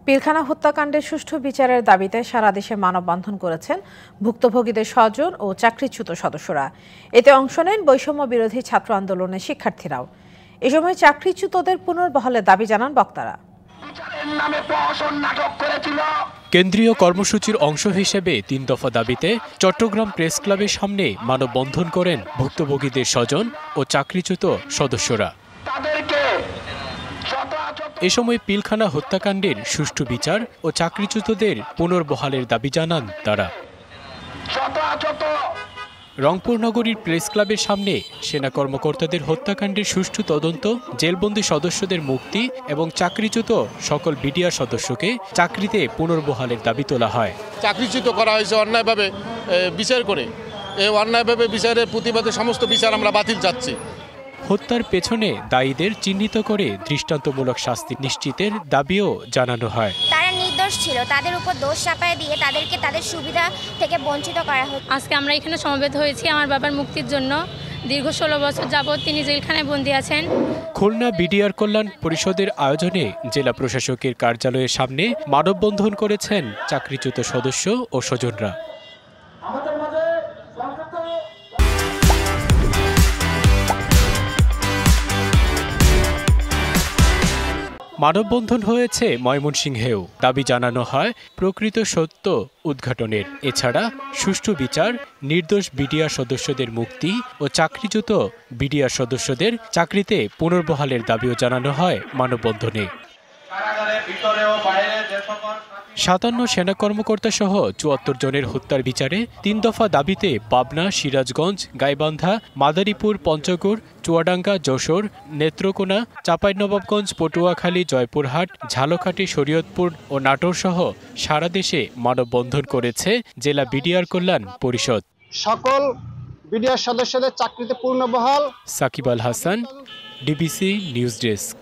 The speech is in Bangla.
পিলখানা হত্যাকাণ্ডের সুষ্ঠু বিচারের দাবিতে সারা দেশে মানববন্ধন করেছেন ভুক্তভোগীদের স্বজন ও চাকরিচ্যুত সদস্যরা। এতে অংশ নেন বৈষম্য বিরোধী ছাত্র আন্দোলনের শিক্ষার্থীরাও। এ সময় চাকরিচ্যুতদের পুনর্বহালের দাবি জানান বক্তারা। কেন্দ্রীয় কর্মসূচির অংশ হিসেবে ৩ দফা দাবিতে চট্টগ্রাম প্রেস ক্লাবের সামনে মানববন্ধন করেন ভুক্তভোগীদের স্বজন ও চাকরিচ্যুত সদস্যরা। এ সময় পিলখানা হত্যাকাণ্ডের সুষ্ঠু বিচার ও চাকরিচ্যুতদের পুনর্বহালের দাবি জানান তারা। রংপুর নগরীর প্রেস ক্লাবের সামনে সেনা কর্মকর্তাদের হত্যাকাণ্ডের সুষ্ঠু তদন্ত, জেলবন্দী সদস্যদের মুক্তি এবং চাকরিচ্যুত সকল বিডিআর সদস্যকে চাকরিতে পুনর্বহালের দাবি তোলা হয়। চাকরিচ্যুত করা হয়েছে অন্যায়ভাবে বিচার করে, এই অন্যায়ভাবে বিচারের প্রতিবাদে সমস্ত বিচার আমরা বাতিল চাচ্ছি। হত্যার পেছনে দায়ীদের চিহ্নিত করে দৃষ্টান্তমূলক শাস্তি নিশ্চিতের দাবিও জানানো হয়। তারা নির্দোষ ছিল, তাদের উপর দোষ চাপায় দিয়ে তাদেরকে তাদের সুবিধা থেকে বঞ্চিত করা হচ্ছে। আজকে আমরা এখানে সমবেত হয়েছি আমার বাবার মুক্তির জন্য। দীর্ঘ 16 বছর যাবৎ তিনি জেলখানায় বন্দী আছেন। খুলনা বিডিআর কল্যাণ পরিষদের আয়োজনে জেলা প্রশাসকের কার্যালয়ের সামনে মানববন্ধন করেছেন চাকরিচ্যুত সদস্য ও স্বজনরা। মানববন্ধন হয়েছে ময়মনসিংহেও। দাবি জানানো হয় প্রকৃত সত্য উদ্ঘাটনের। এছাড়া সুষ্ঠু বিচার, নির্দোষ বিডিআর সদস্যদের মুক্তি ও চাকরিচ্যুত বিডিআর সদস্যদের চাকরিতে পুনর্বহালের দাবিও জানানো হয় মানববন্ধনে। 57 সেনা কর্মকর্তা সহ 74 জনের হত্যার বিচারে 3 দফা দাবিতে পাবনা, সিরাজগঞ্জ, গাইবান্ধা, মাদারীপুর, পঞ্চগড়, চুয়াডাঙ্গা, যশোর, নেত্রকোনা, চাঁপাইনবাবগঞ্জ, পটুয়াখালী, জয়পুরহাট, ঝালকাঠি, শরীয়তপুর ও নাটোর সহ সারা দেশে মানববন্ধন করেছে জেলা বিডিআর কল্যাণ পরিষদ। সকল বিডিআর সদস্যদের চাকরিতে পুনর্বহাল। Shakib Al Hasan, DBC news desk.